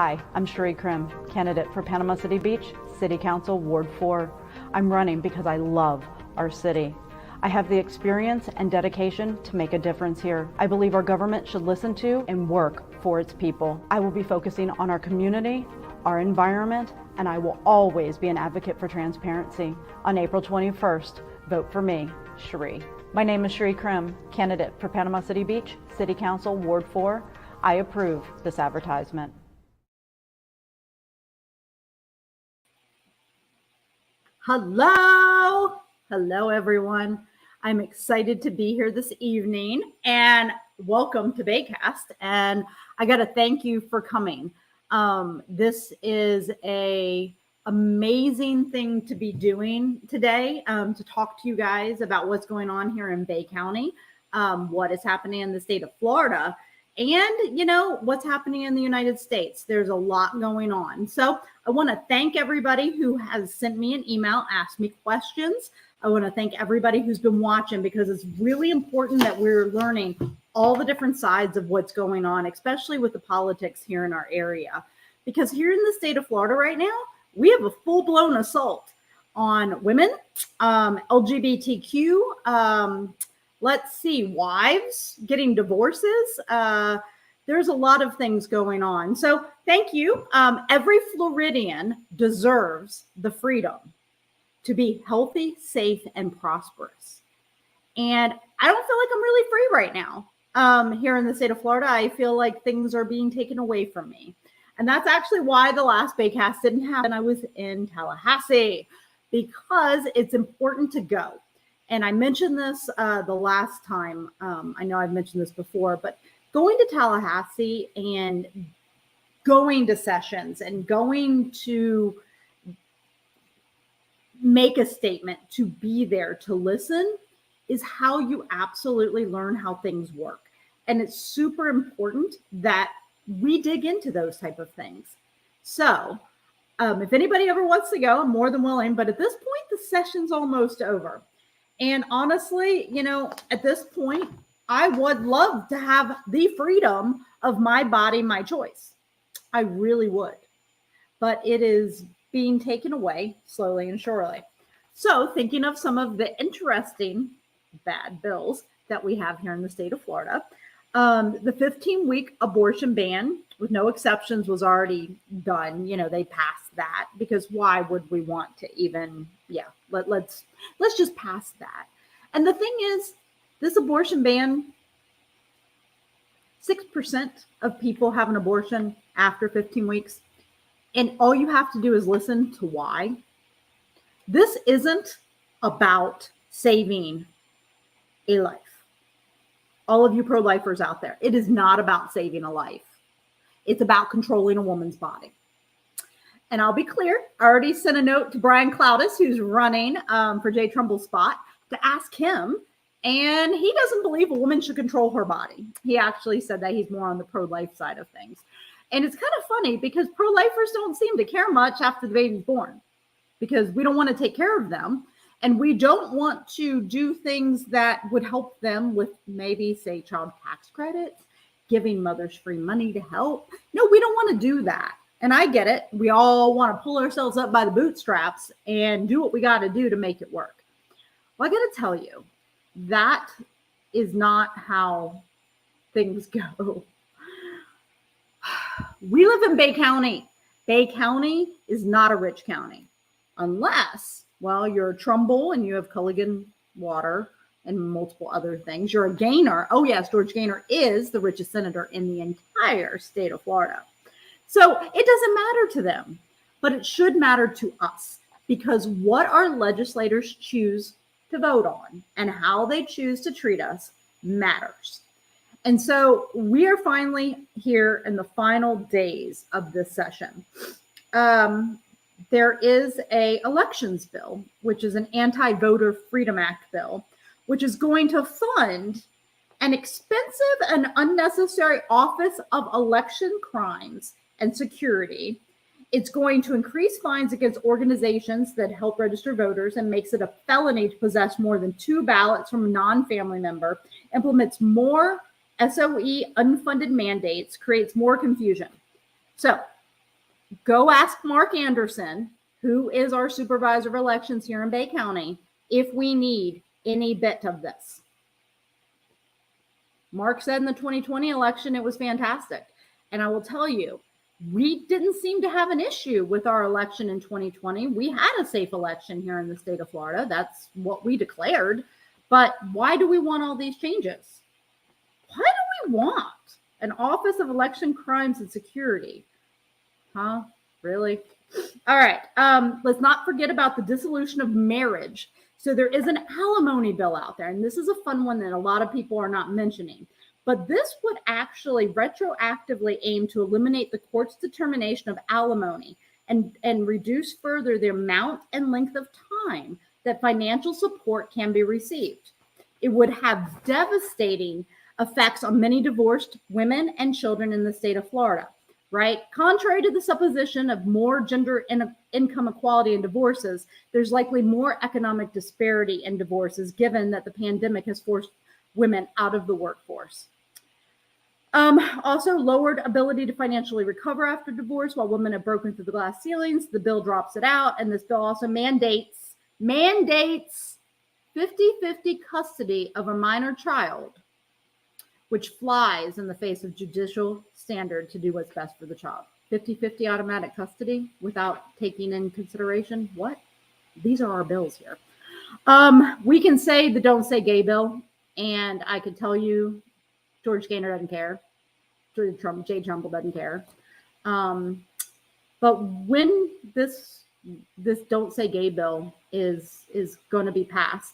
Hi, I'm Cherie Krim, candidate for Panama City Beach, City Council, Ward 4. I'm running because I love our city. I have the experience and dedication to make a difference here. I believe our government should listen to and work for its people. I will be focusing on our community, our environment, and I will always be an advocate for transparency. On April 21st, vote for me, Cherie. My name is Cherie Krim, candidate for Panama City Beach, City Council, Ward 4. I approve this advertisement. Hello everyone. I'm excited to be here this evening and welcome to BayCast. And I got to thank you for coming. This is a amazing thing to be doing today, to talk to you guys about what's going on here in Bay County, what is happening in the state of Florida, and what's happening in the United States. There's a lot going on. So I want to thank everybody who has sent me an email, asked me questions. I want to thank everybody who's been watching, because it's really important that we're learning all the different sides of what's going on, especially with the politics here in our area. Because here in the state of Florida right now, we have a full-blown assault on women, LGBTQ, wives getting divorces. There's a lot of things going on. So thank you. Every Floridian deserves the freedom to be healthy, safe, and prosperous. And I don't feel like I'm really free right now. Here in the state of Florida, I feel like things are being taken away from me. And that's actually why the last BayCast didn't happen. I was in Tallahassee, because it's important to go. And I mentioned this the last time. I know I've mentioned this before, but going to Tallahassee and going to sessions and going to make a statement, to be there, to listen, is how you absolutely learn how things work. And it's super important that we dig into those type of things. So if anybody ever wants to go, I'm more than willing. But at this point, the session's almost over. And honestly, at this point, I would love to have the freedom of my body, my choice. I really would. But it is being taken away slowly and surely. So thinking of some of the interesting bad bills that we have here in the state of Florida, the 15-week abortion ban with no exceptions was already done. They passed that, because why would we want to even, let's just pass that. And the thing is, this abortion ban, 6% of people have an abortion after 15 weeks. And all you have to do is listen to why. This isn't about saving a life. All of you pro-lifers out there, it is not about saving a life. It's about controlling a woman's body. And I'll be clear, I already sent a note to Brian Cloudis, who's running for Jay Trumbull's spot, to ask him. And he doesn't believe a woman should control her body. He actually said that he's more on the pro-life side of things. And it's kind of funny, because pro-lifers don't seem to care much after the baby's born, because we don't want to take care of them. And we don't want to do things that would help them with maybe, say, child tax credits, giving mothers free money to help. No, we don't want to do that. And I get it. We all want to pull ourselves up by the bootstraps and do what we got to do to make it work. Well, I got to tell you, that is not how things go. We live in Bay County. Bay County is not a rich county, unless, well, you're a Trumbull and you have Culligan water and multiple other things. You're a Gaynor. Oh yes, George Gaynor is the richest senator in the entire state of Florida. So it doesn't matter to them, but it should matter to us, because what our legislators choose to vote on and how they choose to treat us matters. And so we are finally here in the final days of this session. There is a elections bill, which is an Anti-Voter Freedom Act bill, which is going to fund an expensive and unnecessary Office of Election Crimes and Security. It's going to increase fines against organizations that help register voters and makes it a felony to possess more than 2 ballots from a non-family member, implements more SOE unfunded mandates, creates more confusion. So Go ask Mark Anderson, who is our supervisor of elections here in Bay County, if we need any bit of this. Mark said in the 2020 election, it was fantastic. And I will tell you, we didn't seem to have an issue with our election in 2020. We had a safe election here in the state of Florida. That's what we declared. But why do we want all these changes? Why do we want an Office of Election Crimes and Security? Huh? Really? All right. Let's not forget about the dissolution of marriage. So there is an alimony bill out there, and this is a fun one that a lot of people are not mentioning. But this would actually retroactively aim to eliminate the court's determination of alimony and reduce further the amount and length of time that financial support can be received. It would have devastating effects on many divorced women and children in the state of Florida, right? Contrary to the supposition of more gender income equality in divorces, there's likely more economic disparity in divorces, given that the pandemic has forced women out of the workforce. Also, lowered ability to financially recover after divorce while women have broken through the glass ceilings. The bill drops it out, and this bill also mandates 50-50 custody of a minor child, which flies in the face of judicial standard to do what's best for the child. 50-50 automatic custody without taking in consideration what? These are our bills here. We can say the Don't Say Gay bill, and I could tell you George Gaynor doesn't care. Jay Trumbull doesn't care. But when this Don't Say Gay bill is going to be passed,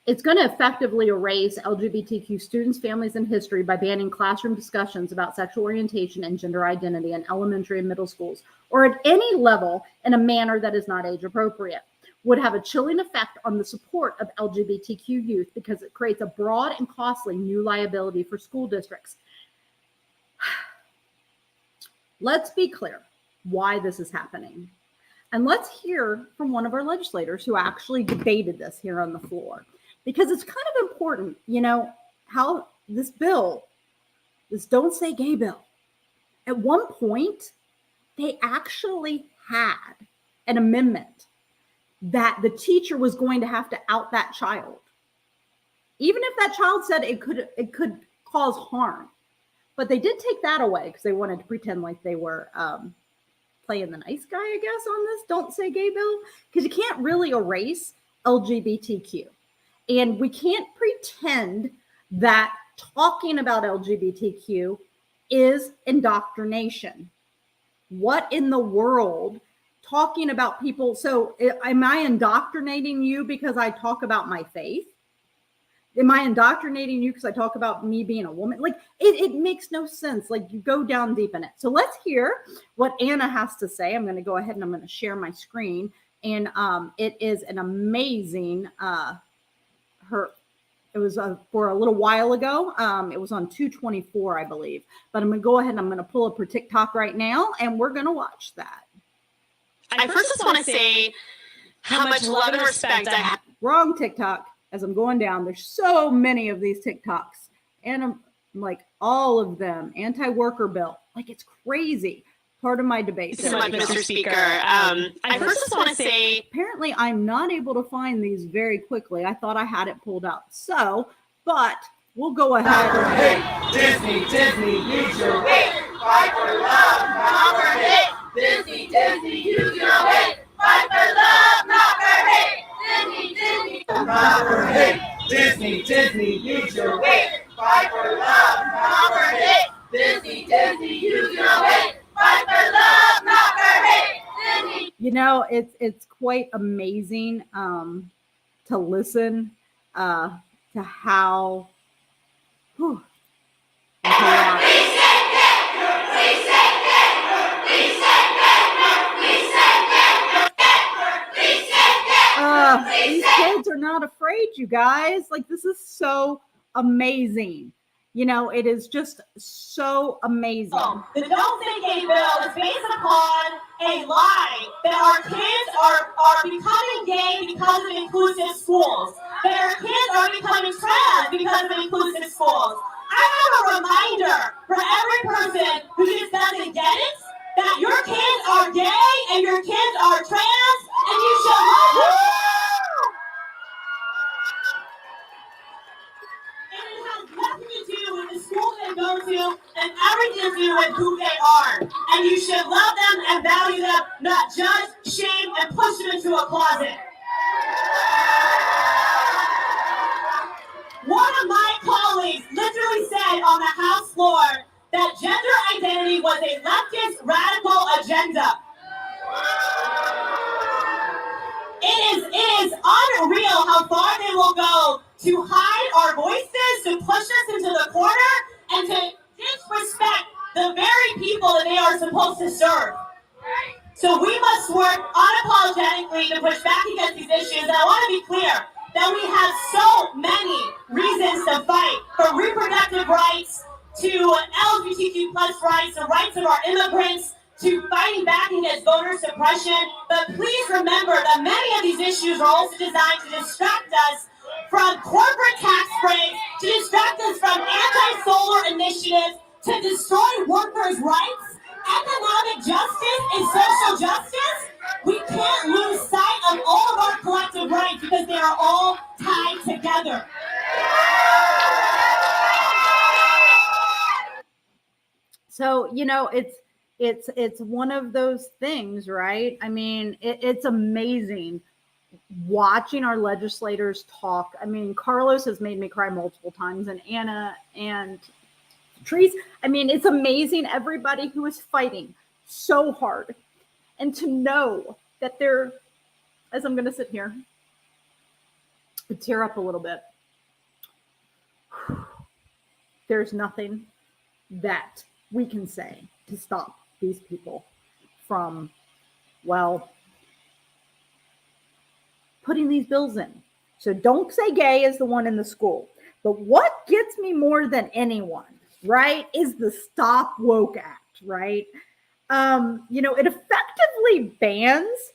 it's going to effectively erase LGBTQ students, families, and history by banning classroom discussions about sexual orientation and gender identity in elementary and middle schools, or at any level in a manner that is not age appropriate. Would have a chilling effect on the support of LGBTQ youth because it creates a broad and costly new liability for school districts. Let's be clear why this is happening. And let's hear from one of our legislators who actually debated this here on the floor, because it's kind of important, how this bill, this Don't Say Gay bill, at one point, they actually had an amendment that the teacher was going to have to out that child, even if that child said it could cause harm. But they did take that away because they wanted to pretend like they were playing the nice guy, I guess, on this Don't Say Gay bill, because you can't really erase LGBTQ. And we can't pretend that talking about LGBTQ is indoctrination. What in the world? Talking about people. So am I indoctrinating you because I talk about my faith? Am I indoctrinating you because I talk about me being a woman? Like, it makes no sense. Like, you go down deep in it. So let's hear what Anna has to say. I'm going to go ahead and I'm going to share my screen. And it is an amazing, it was for a little while ago. It was on 2/24, I believe. But I'm going to go ahead and I'm going to pull up her TikTok right now, and we're going to watch that. I first just want to say how much love and respect I have. Wrong TikTok. As I'm going down, there's so many of these TikToks, and I'm like, all of them anti-worker bill. Like, it's crazy. Part of my debate. So much, Mr. Speaker. I first just want to say, apparently I'm not able to find these very quickly. I thought I had it pulled up. So, but we'll go ahead. Hey, Disney, use your hate. Fight for love, not for hate. Disney, use your hate. Fight for love, not for hate. Disney, not for hate. Disney, use your hate. Fight for love, not for hate. Disney, use your hate. Fight for love, not for hate. Disney. It's quite amazing to listen to how. These kids are not afraid, you guys. Like, this is so amazing. It is just so amazing. The Don't Say Gay bill is based upon a lie that our kids are becoming gay because of inclusive schools, that our kids are becoming trans because of inclusive schools. I have a reminder for every person who just doesn't get it. that your kids are gay and your kids are trans, and you should love them. And it has nothing to do with the school they go to and everything to do with who they are. And you should love them and value them, not judge, shame, and push them into a closet. One of my colleagues literally said on the House floor that gender identity was a leftist radical agenda. It is unreal how far they will go to hide our voices, to push us into the corner, and to disrespect the very people that they are supposed to serve. So we must work unapologetically to push back against these issues. And I want to be clear that we have so many reasons to fight, from reproductive rights to LGBTQ plus rights, the rights of our immigrants, to fighting back against voter suppression. But please remember that many of these issues are also designed to distract us from corporate tax breaks, to distract us from anti-solar initiatives, to destroy workers' rights, economic justice, and social justice. We can't lose sight of all of our collective rights because they are all tied together. So, it's one of those things, right? I mean, it's amazing watching our legislators talk. I mean, Carlos has made me cry multiple times, and Anna and Trees. I mean, it's amazing everybody who is fighting so hard, and to know that they're, as I'm going to sit here and tear up a little bit, there's nothing that we can say to stop these people from, well, putting these bills in. So don't say gay is the one in the school. But what gets me more than anyone, right, is the Stop Woke Act, right? It effectively bans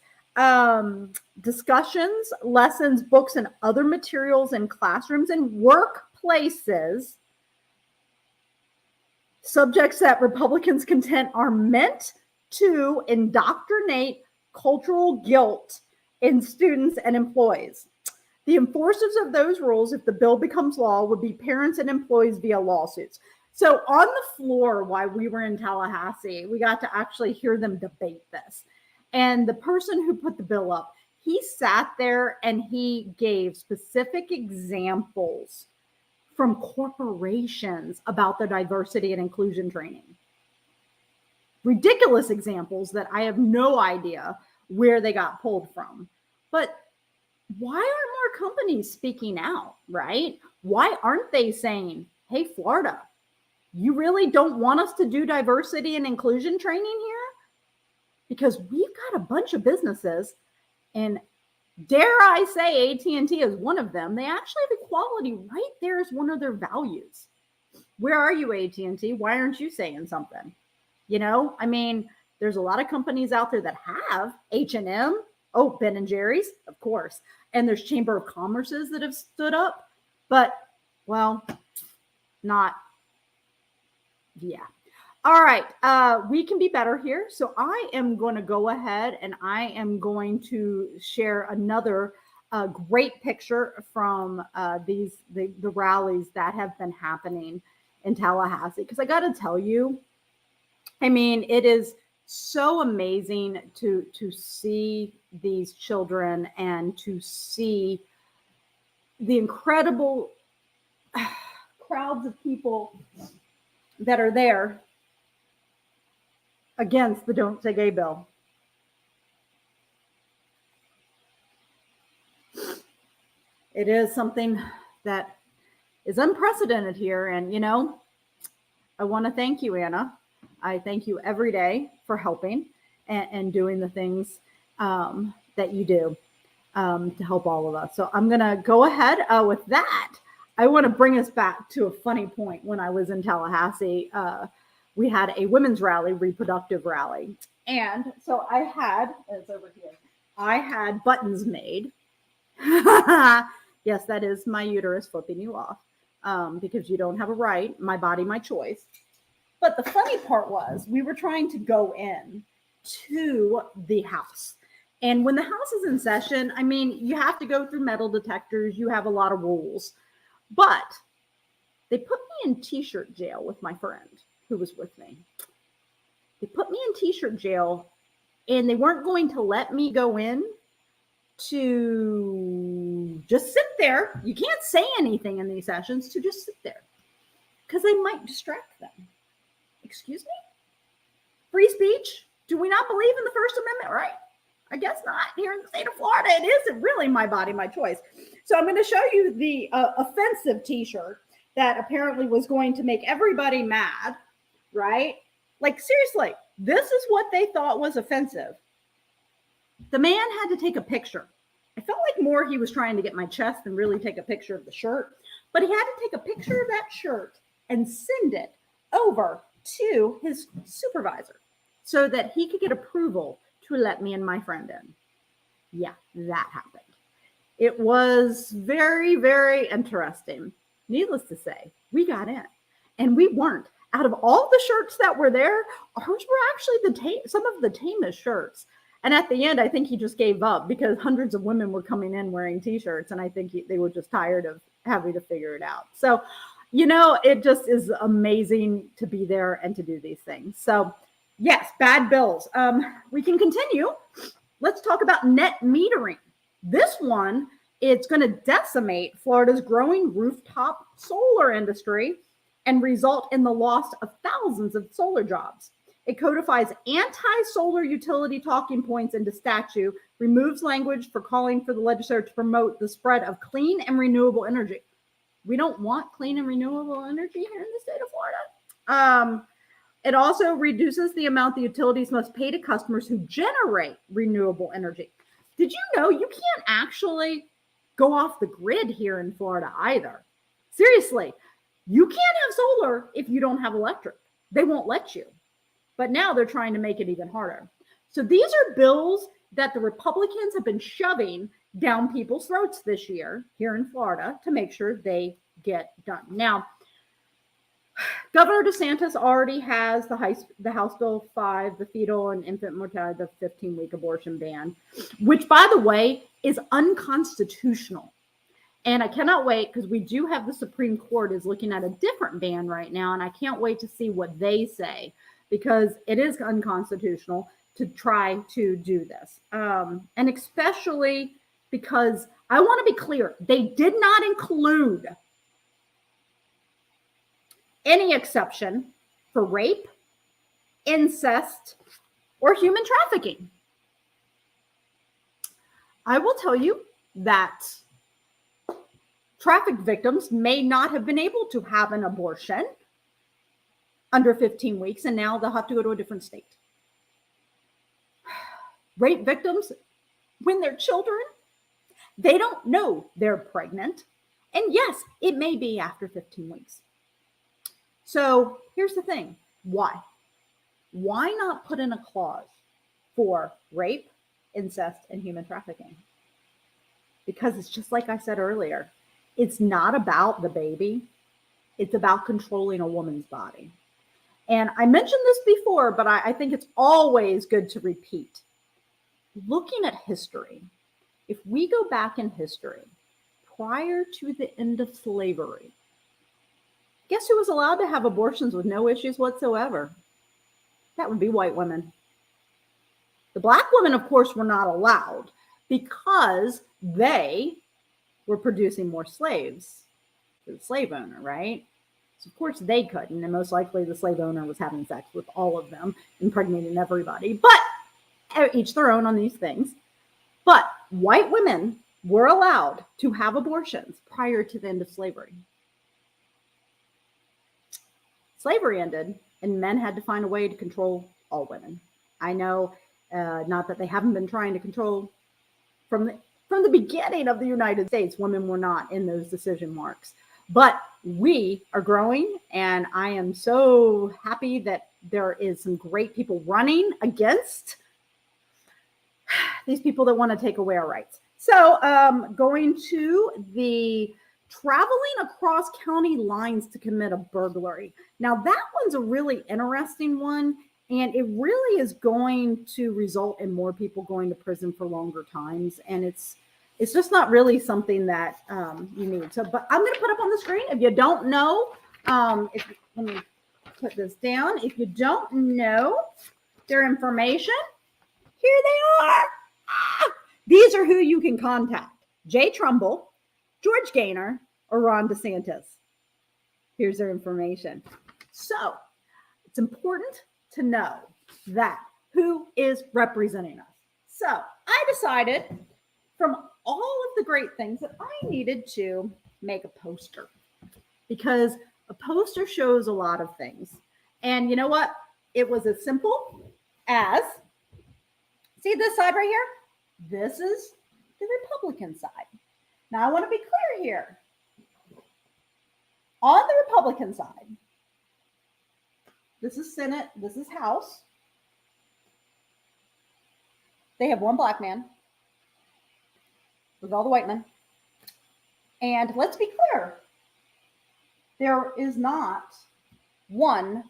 discussions, lessons, books, and other materials in classrooms and workplaces, subjects that Republicans contend are meant to indoctrinate cultural guilt in students and employees. The enforcers of those rules, if the bill becomes law, would be parents and employees via lawsuits. So on the floor, while we were in Tallahassee, we got to actually hear them debate this. And the person who put the bill up, he sat there and he gave specific examples from corporations about the diversity and inclusion training. Ridiculous examples that I have no idea where they got pulled from. But why aren't more companies speaking out, right? Why aren't they saying, hey, Florida, you really don't want us to do diversity and inclusion training here? Because we've got a bunch of businesses, and dare I say AT&T is one of them. They actually have equality right there as one of their values. Where are you, AT&T? Why aren't you saying something? I mean, there's a lot of companies out there that have H&M, Ben and Jerry's, of course. And there's Chamber of Commerces that have stood up, but, well, not, yeah. All right, we can be better here. So I am going to go ahead and I am going to share another great picture from the rallies that have been happening in Tallahassee. Because I got to tell you, I mean, it is so amazing to see these children and to see the incredible crowds of people that are there against the Don't Say Gay bill. It is something that is unprecedented here. And, I want to thank you, Anna. I thank you every day for helping and doing the things that you do to help all of us. So I'm going to go ahead with that. I want to bring us back to a funny point. When I was in Tallahassee, we had a women's rally, reproductive rally. And so I had, it's over here, I had buttons made. Yes, that is my uterus flipping you off because you don't have a right. My body, my choice. But the funny part was we were trying to go in to the house. And when the house is in session, I mean, you have to go through metal detectors. You have a lot of rules. But they put me in t-shirt jail with my friend who was with me. They put me in t-shirt jail, and they weren't going to let me go in to just sit there. You can't say anything in these sessions, to just sit there because they might distract them. Excuse me? Free speech? Do we not believe in the First Amendment, right? I guess not. Here in the state of Florida, it isn't really my body, my choice. So I'm going to show you the offensive t-shirt that apparently was going to make everybody mad, right? Like, seriously, this is what they thought was offensive. The man had to take a picture. I felt like more he was trying to get my chest than really take a picture of the shirt, but he had to take a picture of that shirt and send it over to his supervisor so that he could get approval to let me and my friend in. Yeah, that happened. It was very, very interesting. Needless to say, we got in, and we weren't. Out of all the shirts that were there, ours were actually some of the tamest shirts. And at the end, I think he just gave up because hundreds of women were coming in wearing t-shirts, and I think they were just tired of having to figure it out. So, you know, it just is amazing to be there and to do these things. So, yes, bad bills. We can continue. Let's talk about net metering. This one, it's going to decimate Florida's growing rooftop solar industry and result in the loss of thousands of solar jobs. It codifies anti-solar utility talking points into statute, removes language for calling for the legislature to promote the spread of clean and renewable energy. We don't want clean and renewable energy here in the state of Florida. It also reduces the amount the utilities must pay to customers who generate renewable energy. Did you know you can't actually go off the grid here in Florida either? Seriously, you can't have solar if you don't have electric. They won't let you. But now they're trying to make it even harder. So these are bills that the Republicans have been shoving down people's throats this year here in Florida to make sure they get done. Now, Governor DeSantis already has the House Bill 5, the fetal and infant mortality, the 15-week abortion ban, which, by the way, is unconstitutional. And I cannot wait because we do have the Supreme Court is looking at a different ban right now, and I can't wait to see what they say because it is unconstitutional to try to do this. And especially because I want to be clear, they did not include any exception for rape, incest, or human trafficking. I will tell you that traffic victims may not have been able to have an abortion under 15 weeks, and now they'll have to go to a different state. Rape victims, when they're children, they don't know they're pregnant. And yes, it may be after 15 weeks. So here's the thing. Why? Why not put in a clause for rape, incest, and human trafficking? Because it's just like I said earlier. It's not about the baby. It's about controlling a woman's body. And I mentioned this before, but I think it's always good to repeat. Looking at history, if we go back in history, prior to the end of slavery, guess who was allowed to have abortions with no issues whatsoever? That would be white women. The black women, of course, were not allowed because they were producing more slaves for the slave owner, right? So, of course, they couldn't. And most likely the slave owner was having sex with all of them, impregnating everybody. But each their own on these things. But white women were allowed to have abortions prior to the end of slavery. Slavery ended, and men had to find a way to control all women. I know, not that they haven't been trying to control from the beginning of the United States, women were not in those decision marks. But we are growing, and I am so happy that there is some great people running against these people that want to take away our rights. So going to the traveling across county lines to commit a burglary. Now, that one's a really interesting one, and it really is going to result in more people going to prison for longer times. And it's just not really something that you need. So, but I'm going to put up on the screen. If you don't know, let me put this down. If you don't know their information, here they are. These are who you can contact: Jay Trumbull, George Gaynor, or Ron DeSantis. Here's their information. So it's important to know that who is representing us. So I decided, from all of the great things, that I needed to make a poster, because a poster shows a lot of things. And you know what? It was as simple as, see this side right here? This is the Republican side. Now I want to be clear here. On the Republican side, this is Senate, this is House. They have one black man with all the white men. And let's be clear, there is not one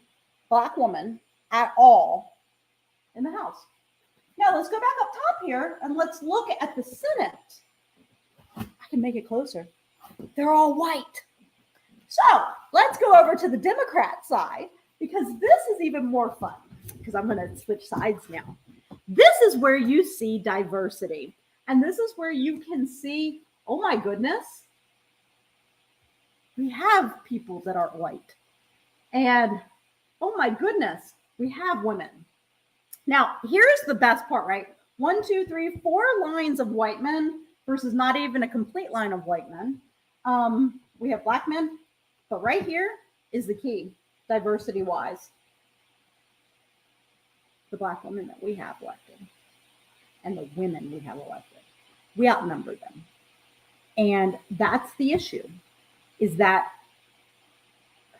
black woman at all in the House. Now let's go back up top here and let's look at the Senate. I can make it closer. They're all white. So let's go over to the Democrat side, because this is even more fun, because I'm going to switch sides now. This is where you see diversity. And this is where you can see, oh my goodness, we have people that aren't white. And oh my goodness, we have women. Now, here's the best part, right? 1, 2, 3, 4 lines of white men versus not even a complete line of white men. We have black men, but right here is the key, diversity-wise. The black women that we have elected and the women we have elected, we outnumber them. And that's the issue, is that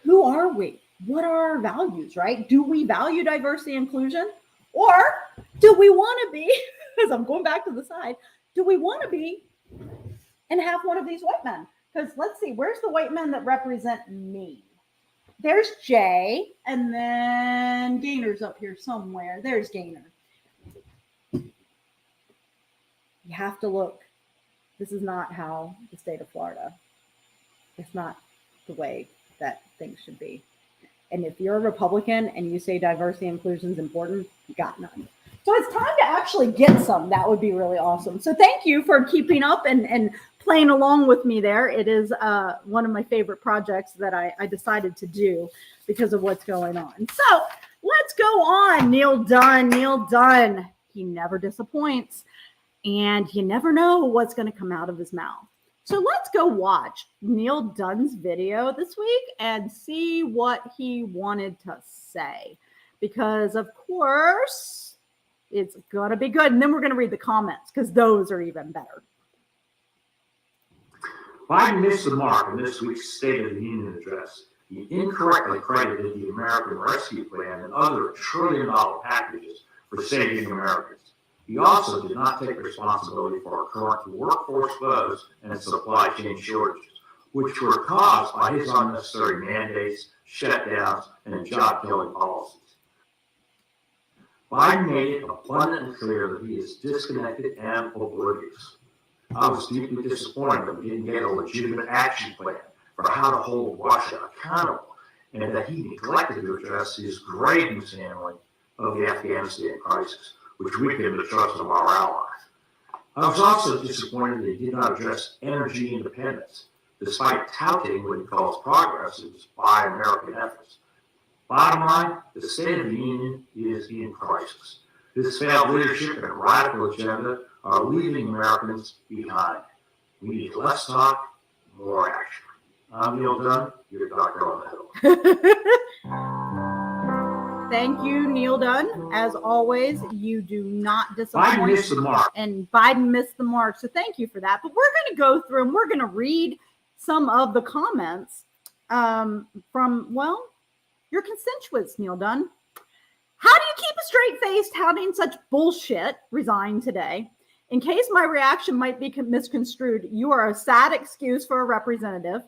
who are we? What are our values, right? Do we value diversity and inclusion? Or do we want to be, because I'm going back to the side, do we want to be and have one of these white men? Because let's see, where's the white men that represent me? There's Jay, and then Gaynor's up here somewhere. There's Gaynor. You have to look. This is not how the state of Florida. It's not the way that things should be. And if you're a Republican and you say diversity and inclusion is important, you got none. So it's time to actually get some. That would be really awesome. So thank you for keeping up and playing along with me there. It is one of my favorite projects that I decided to do because of what's going on. So let's go on. Neil Dunn. Neil Dunn. He never disappoints. And you never know what's going to come out of his mouth. So let's go watch Neil Dunn's video this week and see what he wanted to say. Because, of course, it's going to be good. And then we're going to read the comments, because those are even better. Biden missed the mark in this week's State of the Union address. He incorrectly credited the American Rescue Plan and other trillion-dollar packages for saving Americans. He also did not take responsibility for our current workforce woes and supply chain shortages, which were caused by his unnecessary mandates, shutdowns, and job-killing policies. Biden made it abundantly clear that he is disconnected and oblivious. I was deeply disappointed that we didn't get a legitimate action plan for how to hold Russia accountable, and that he neglected to address his grave mishandling of the Afghanistan crisis, which weakened the trust of our allies. I was also disappointed that he did not address energy independence, despite touting what he calls progress in Buy American efforts. Bottom line, the State of the Union is in crisis. This failed leadership and radical agenda are leaving Americans behind. We need less talk, more action. I'm Neil Dunn, your doctor on the Hill. Thank you, Neil Dunn. As always, you do not disappoint. Biden missed the mark. And Biden missed the mark. So thank you for that. But we're going to go through and we're going to read some of the comments from, well, your constituents, Neil Dunn. How do you keep a straight face touting such bullshit? Resigned today. In case my reaction might be misconstrued, you are a sad excuse for a representative.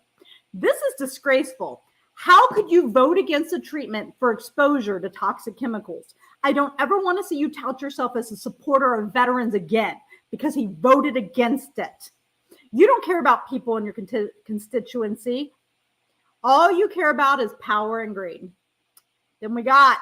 This is disgraceful. How could you vote against a treatment for exposure to toxic chemicals? I don't ever want to see you tout yourself as a supporter of veterans again because he voted against it. You don't care about people in your constituency. All you care about is power and greed. Then we got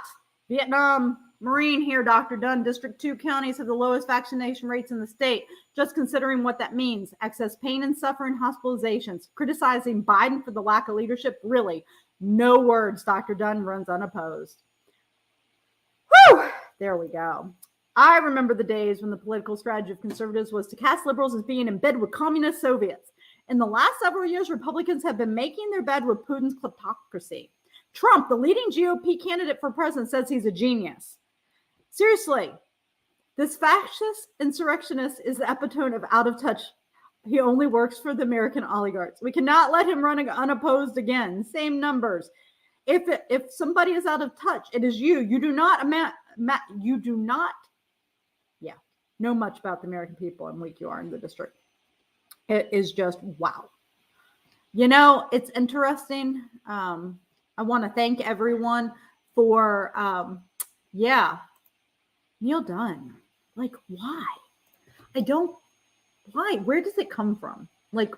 Vietnam Marine here, Dr. Dunn. District 2 counties have the lowest vaccination rates in the state. Just considering what that means. Excess pain and suffering, hospitalizations. Criticizing Biden for the lack of leadership. Really, no words. Dr. Dunn runs unopposed. Whew! There we go. I remember the days when the political strategy of conservatives was to cast liberals as being in bed with communist Soviets. In the last several years, Republicans have been making their bed with Putin's kleptocracy. Trump, the leading GOP candidate for president, says he's a genius. Seriously, this fascist insurrectionist is the epitome of out of touch. He only works for the American oligarchs. We cannot let him run unopposed again. Same numbers. If somebody is out of touch, it is you. You do not know much about the American people and weak you are in the district. It is just wow. You know, it's interesting. I want to thank everyone for Neil Dunn. Like, why? Why? Where does it come from? Like,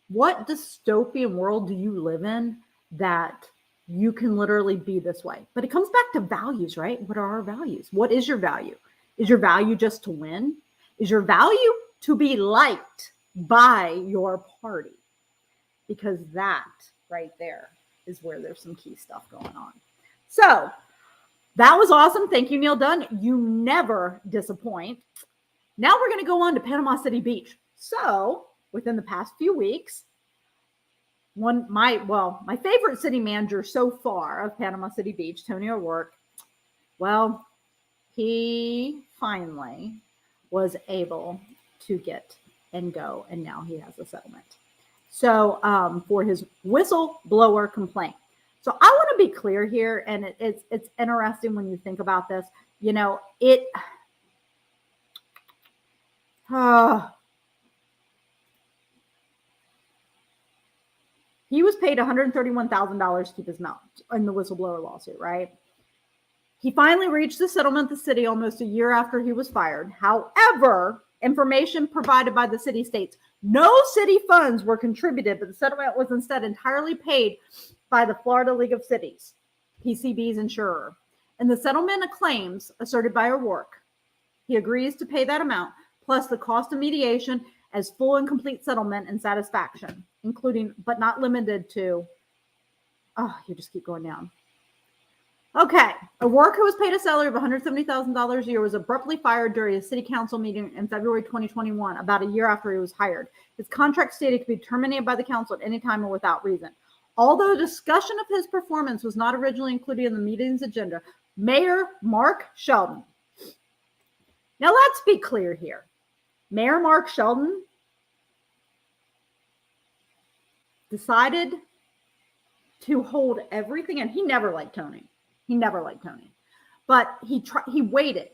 what dystopian world do you live in that you can literally be this way? But it comes back to values, right? What are our values? What is your value? Is your value just to win? Is your value to be liked by your party? Because that right there is where there's some key stuff going on. So that was awesome. Thank you, Neil Dunn. You never disappoint. Now we're going to go on to Panama City Beach. So within the past few weeks, my favorite city manager so far of Panama City Beach, Tony O'Rourke, well, he finally was able to get and go, and now he has a settlement. So for his whistleblower complaint. So I want to be clear here, and it's interesting when you think about this. You know, he was paid $131,000 to keep his mouth in the whistleblower lawsuit, right? He finally reached the settlement with the city almost a year after he was fired. However, information provided by the city states no city funds were contributed, but the settlement was instead entirely paid by the Florida League of Cities, PCB's insurer. And the settlement of claims asserted by O'Rourke, he agrees to pay that amount, plus the cost of mediation as full and complete settlement and satisfaction, including, but not limited to, you just keep going down. Okay, O'Rourke, who was paid a salary of $170,000 a year, was abruptly fired during a city council meeting in February 2021, about a year after he was hired. His contract stated he could be terminated by the council at any time or without reason. Although discussion of his performance was not originally included in the meeting's agenda, Mayor Mark Sheldon. Now let's be clear here. Mayor Mark Sheldon decided to hold everything, and he never liked Tony. But he waited.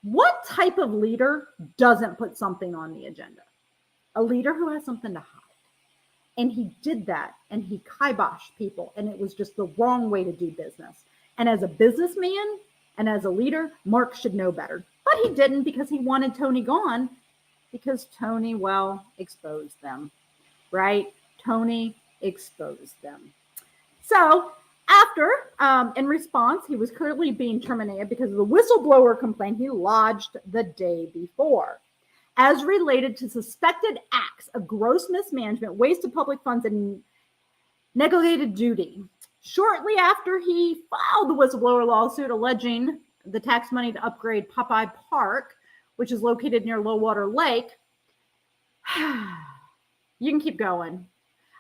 What type of leader doesn't put something on the agenda? A leader who has something to hide. And he did that, and he kiboshed people, and it was just the wrong way to do business. And as a businessman and as a leader, Mark should know better. But he didn't, because he wanted Tony gone, because Tony, exposed them, right? Tony exposed them. So after, in response, he was currently being terminated because of the whistleblower complaint he lodged the day before, as related to suspected acts of gross mismanagement, waste of public funds, and negligent duty. Shortly after he filed the whistleblower lawsuit alleging the tax money to upgrade Popeye Park, which is located near Lowwater Lake, you can keep going.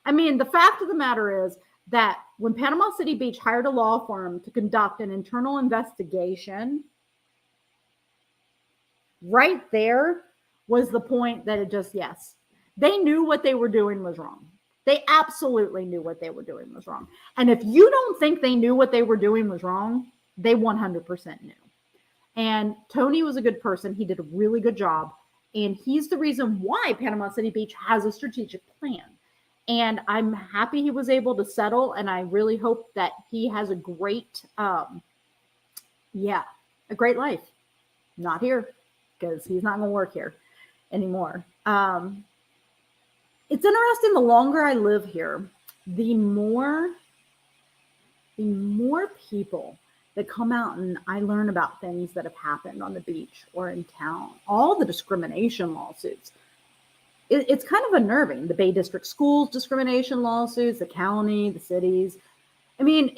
I mean, the fact of the matter is that when Panama City Beach hired a law firm to conduct an internal investigation, right there was the point that it just, yes, they knew what they were doing was wrong. They absolutely knew what they were doing was wrong. And if you don't think they knew what they were doing was wrong, they 100% knew. And Tony was a good person. He did a really good job. And he's the reason why Panama City Beach has a strategic plan. And I'm happy he was able to settle. And I really hope that he has a great, a great life. Not here, because he's not going to work here anymore. It's interesting. The longer I live here, the more people that come out and I learn about things that have happened on the beach or in town, all the discrimination lawsuits. It's kind of unnerving. The Bay District Schools discrimination lawsuits, the county, the cities. I mean,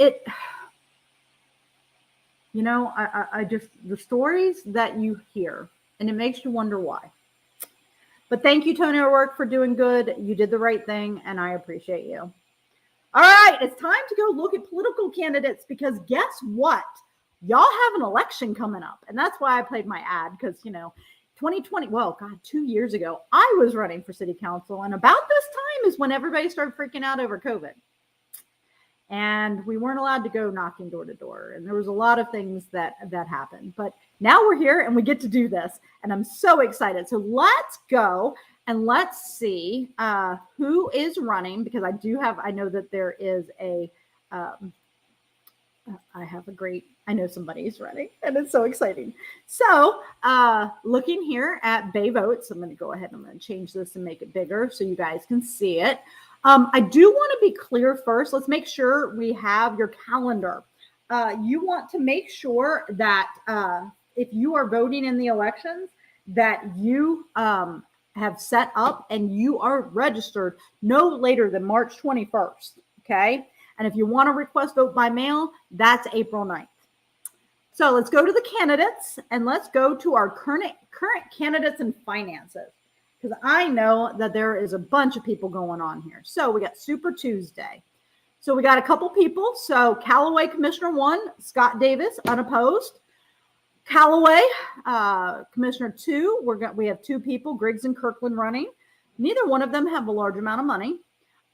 I just, the stories that you hear, and it makes you wonder why. But thank you, Tony O'Rourke, for doing good. You did the right thing, and I appreciate you. All right, it's time to go look at political candidates, because guess what? Y'all have an election coming up. And that's why I played my ad, because, 2020, 2 years ago, I was running for city council. And about this time is when everybody started freaking out over COVID. And we weren't allowed to go knocking door to door. And there was a lot of things that happened. But now we're here and we get to do this. And I'm so excited. So let's go and let's see who is running, because I know that there is I know somebody's running, and it's so exciting. So looking here at Bay Votes, I'm going to go ahead and I'm going to change this and make it bigger so you guys can see it. I do want to be clear first. Let's make sure we have your calendar. You want to make sure that if you are voting in the elections, that you have set up and you are registered no later than March 21st. Okay. And if you want to request vote by mail, that's April 9th. So let's go to the candidates and let's go to our current candidates and finances, because I know that there is a bunch of people going on here. So we got Super Tuesday. So we got a couple people. So Callaway Commissioner 1, Scott Davis, unopposed. Callaway Commissioner 2, we have 2 people, Griggs and Kirkland, running. Neither one of them have a large amount of money.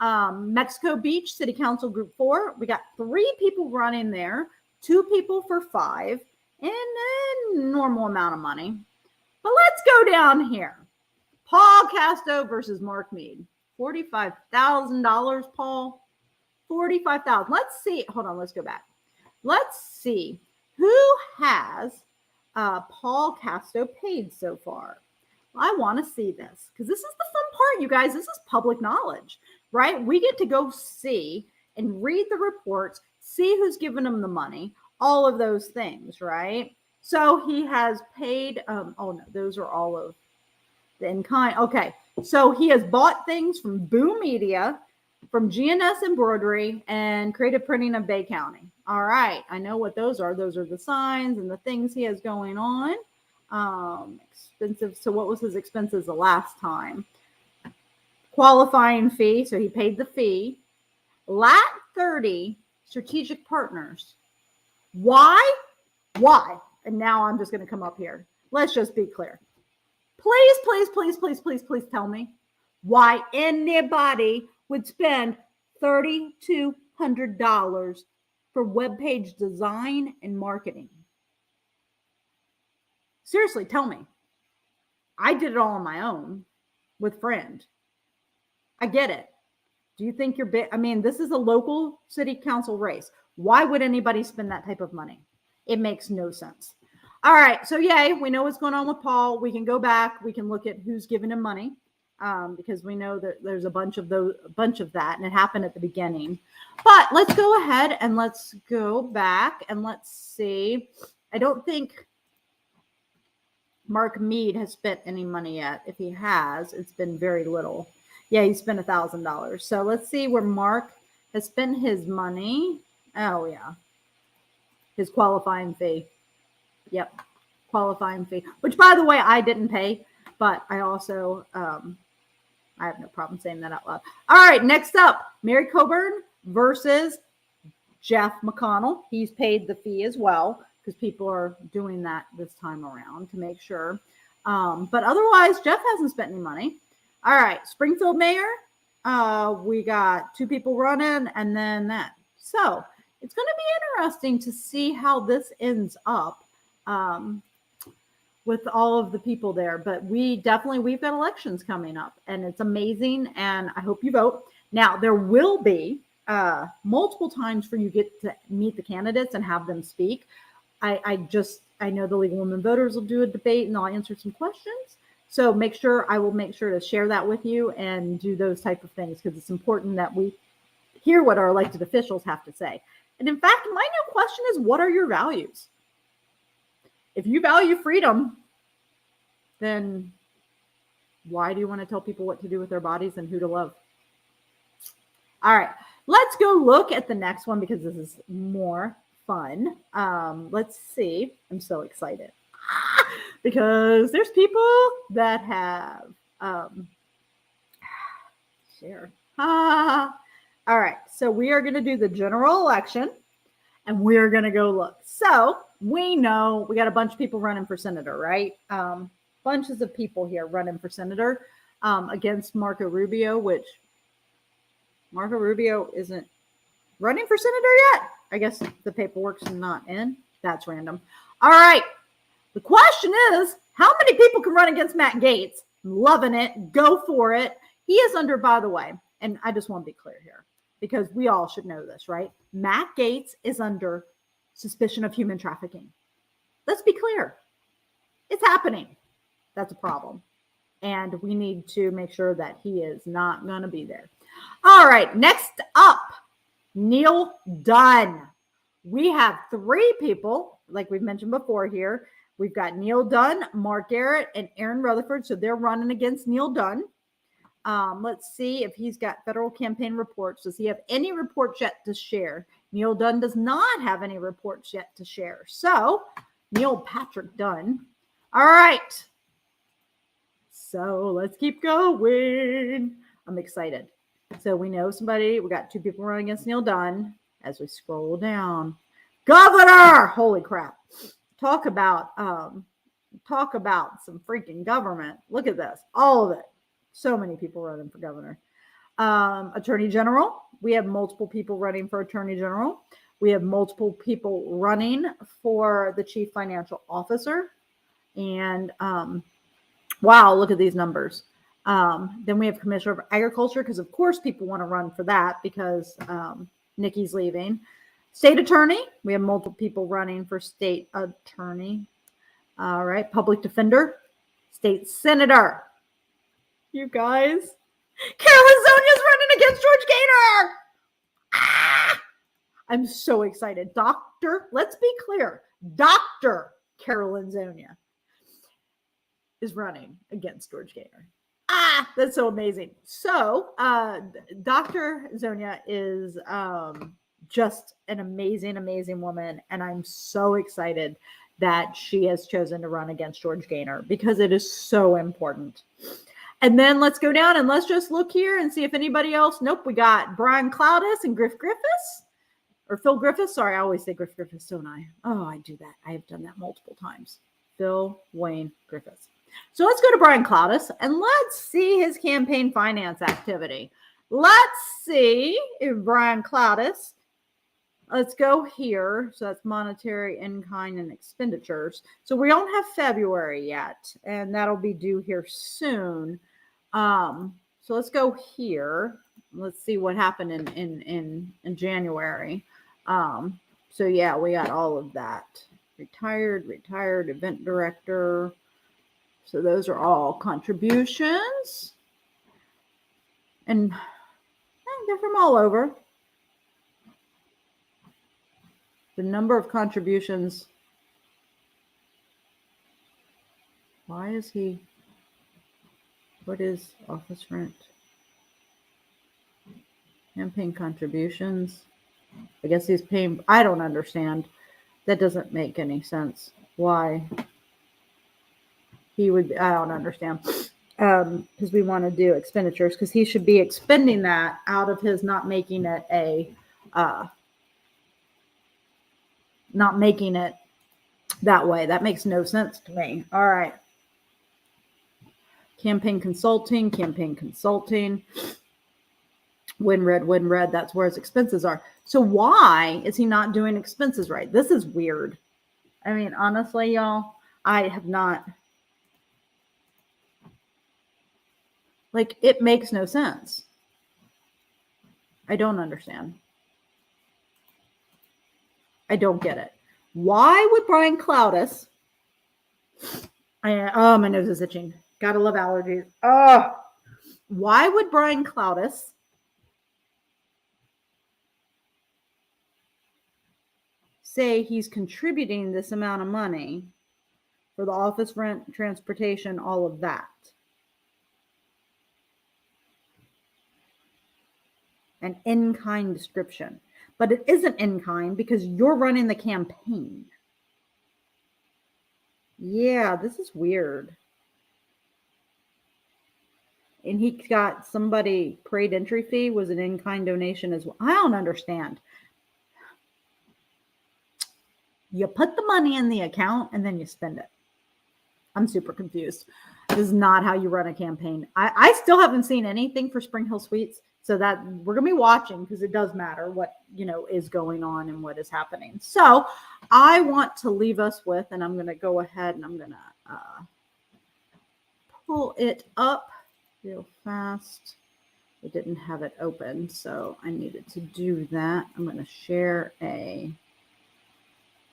Mexico Beach City Council Group 4, we got 3 people running there, 2 people for 5, and a normal amount of money. But let's go down here. Paul Casto versus Mark Mead. $45,000, Paul. $45,000. Let's see. Hold on. Let's go back. Let's see who has Paul Casto paid so far. I want to see this, because this is the fun part, you guys. This is public knowledge, right? We get to go see and read the reports, see who's given him the money, all of those things, right? So he has paid, those are all of the in-kind. Okay, so he has bought things from Boo Media, from GNS Embroidery, and Creative Printing of Bay County. All right, I know what those are. Those are the signs and the things he has going on. Expensive. So what was his expenses the last time? Qualifying fee. So he paid the fee. Lat 30 strategic partners. Why? And now I'm just going to come up here. Let's just be clear. Please tell me why anybody would spend $3,200 for webpage design and marketing. Seriously, tell me. I did it all on my own with friend. I get it. Do you think you're big? I mean, this is a local city council race. Why would anybody spend that type of money? It makes no sense. All right. So yay, we know what's going on with Paul. We can go back. We can look at who's giving him money, because we know that there's a bunch of that, and it happened at the beginning. But let's go ahead and let's go back and let's see. I don't think Mark Mead has spent any money yet. If he has, it's been very little. Yeah, he spent $1,000. So let's see where Mark has spent his money. Oh, yeah. His qualifying fee. Yep. Qualifying fee. Which, by the way, I didn't pay. But I also, I have no problem saying that out loud. All right, next up, Mary Coburn versus Jeff McConnell. He's paid the fee as well, because people are doing that this time around to make sure. But otherwise, Jeff hasn't spent any money. All right, Springfield Mayor, we got 2 people running, and then that. So it's going to be interesting to see how this ends up. with all of the people there. But we've got elections coming up, and it's amazing. And I hope you vote. Now, there will be multiple times for you get to meet the candidates and have them speak. I know the League of Women Voters will do a debate, and I'll answer some questions. So I will make sure to share that with you and do those type of things, because it's important that we hear what our elected officials have to say. And in fact, my new question is, what are your values? If you value freedom, then why do you want to tell people what to do with their bodies and who to love? All right, let's go look at the next one, because this is more fun. Let's see. I'm so excited because there's people that have share. All right, so we are going to do the general election, and we're going to go look. So we know we got a bunch of people running for senator, right? Bunches of people here running for senator against Marco Rubio, which Marco Rubio isn't running for senator yet. I guess the paperwork's not in. That's random. All right. The question is, how many people can run against Matt Gaetz? I'm loving it. Go for it. He is under, by the way, and I just want to be clear here, because we all should know this, right? Matt Gaetz is under suspicion of human trafficking. Let's be clear. It's happening. That's a problem. And we need to make sure that he is not going to be there. All right. Next up, Neil Dunn. We have 3 people, like we've mentioned before here. We've got Neil Dunn, Mark Garrett, and Aaron Rutherford. So they're running against Neil Dunn. Let's see if he's got federal campaign reports. Does he have any reports yet to share? Neil Dunn does not have any reports yet to share. So Neil Patrick Dunn. All right. So let's keep going. I'm excited. So we know somebody. We got 2 people running against Neil Dunn. As we scroll down, governor. Holy crap! Talk about some freaking government. Look at this. All of it. So many people running for governor. Attorney General. We have multiple people running for Attorney General. We have multiple people running for the Chief Financial Officer. And wow, look at these numbers. Then we have Commissioner of Agriculture, because of course people want to run for that, because Nikki's leaving. State Attorney. We have multiple people running for State Attorney. All right. Public Defender. State Senator. You guys. Carolyn Zonia's running against George Gaynor. I'm so excited. Let's be clear. Dr. Carolyn Zonia is running against George Gaynor. That's so amazing. So Dr. Zonia is just an amazing, amazing woman. And I'm so excited that she has chosen to run against George Gaynor, because it is so important. And then let's go down and let's just look here and see if anybody else. Nope, we got Brian Cloudis and Phil Griffiths. Sorry, I always say Griffiths, don't I? Oh, I do that. I have done that multiple times. Phil Wayne Griffiths. So let's go to Brian Cloudis and let's see his campaign finance activity. Let's see if Brian Cloudis, let's go here. So that's monetary, in-kind, and expenditures. So we don't have February yet, and that'll be due here soon. So let's go here. Let's see what happened in January. So yeah, we got all of that. Retired, event director. So those are all contributions. And they're from all over. The number of contributions. What is office rent? Campaign contributions. I guess he's paying. I don't understand. That doesn't make any sense. Why he would, I don't understand. Because we want to do expenditures, because he should be expending that out of his not making it that way. That makes no sense to me. All right. Campaign consulting. WinRed, that's where his expenses are. So why is he not doing expenses right? This is weird. I mean, honestly, y'all, I have not. Like, it makes no sense. I don't understand. I don't get it. Why would Brian Cloudis? Oh, my nose is itching. Gotta love allergies. Oh, why would Brian Cloudis say he's contributing this amount of money for the office rent, transportation, all of that? An in-kind description. But it isn't in-kind because you're running the campaign. Yeah, this is weird. And he got somebody parade entry fee was an in-kind donation as well. I don't understand. You put the money in the account and then you spend it. I'm super confused. This is not how you run a campaign. I still haven't seen anything for Spring Hill Suites, so that we're going to be watching because it does matter what, is going on and what is happening. So I want to leave us with, and I'm going to go ahead and I'm going to pull it up real fast. I didn't have it open, so I needed to do that. I'm going to share a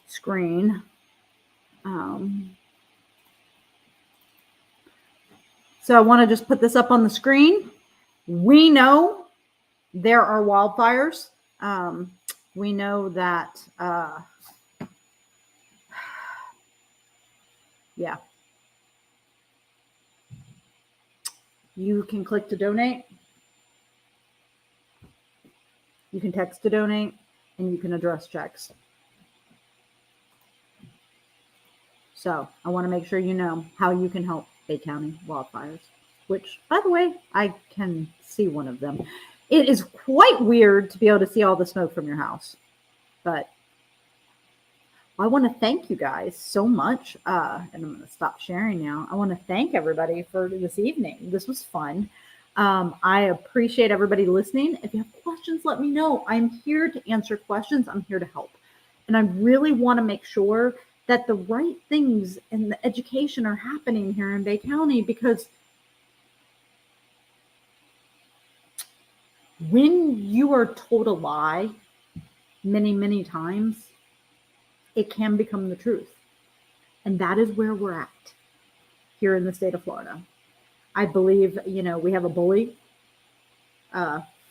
screen. So I want to just put this up on the screen. We know there are wildfires. We know that, yeah. You can click to donate. You can text to donate, and you can address checks. So I want to make sure you know how you can help Bay County wildfires, which, by the way, I can see one of them. It is quite weird to be able to see all the smoke from your house, but I want to thank you guys so much. And I'm going to stop sharing now. I want to thank everybody for this evening. This was fun. I appreciate everybody listening. If you have questions, let me know. I'm here to answer questions. I'm here to help. And I really want to make sure that the right things in the education are happening here in Bay County, because when you are told a lie many, many times, it can become the truth. And that is where we're at here in the state of Florida. I believe, we have a bully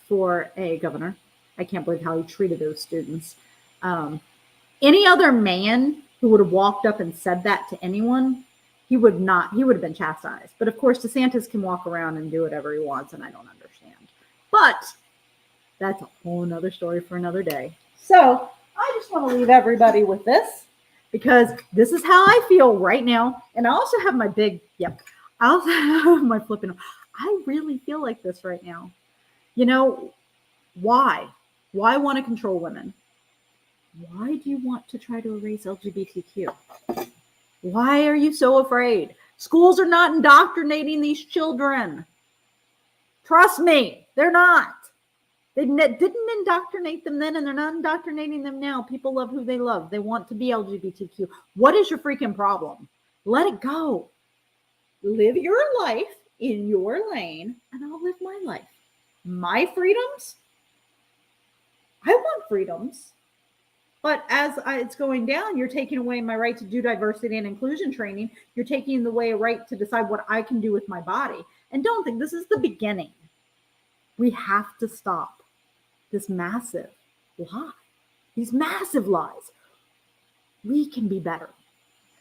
for a governor. I can't believe how he treated those students. Any other man who would have walked up and said that to anyone, he would have been chastised. But of course, DeSantis can walk around and do whatever he wants, and I don't understand. But that's a whole nother story for another day. So I just want to leave everybody with this, because this is how I feel right now. And I also have my I also have my flipping. I really feel like this right now. Why? Why want to control women? Why do you want to try to erase LGBTQ? Why are you so afraid? Schools are not indoctrinating these children. Trust me, they're not. They didn't indoctrinate them then, and they're not indoctrinating them now. People love who they love. They want to be LGBTQ. What is your freaking problem? Let it go. Live your life in your lane, and I'll live my life. My freedoms? I want freedoms. But as it's going down, you're taking away my right to do diversity and inclusion training. You're taking away a right to decide what I can do with my body. And don't think this is the beginning. We have to stop this massive lie, these massive lies. We can be better.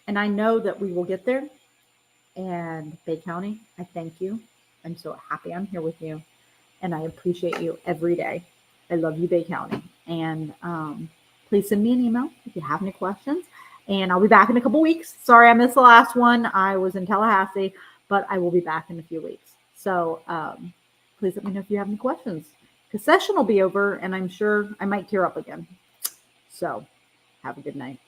And I know that we will get there. And Bay County, I thank you. I'm so happy I'm here with you. And I appreciate you every day. I love you, Bay County. And please send me an email if you have any questions. And I'll be back in a couple weeks. Sorry I missed the last one. I was in Tallahassee, but I will be back in a few weeks. So please let me know if you have any questions. Because session will be over, and I'm sure I might tear up again. So have a good night.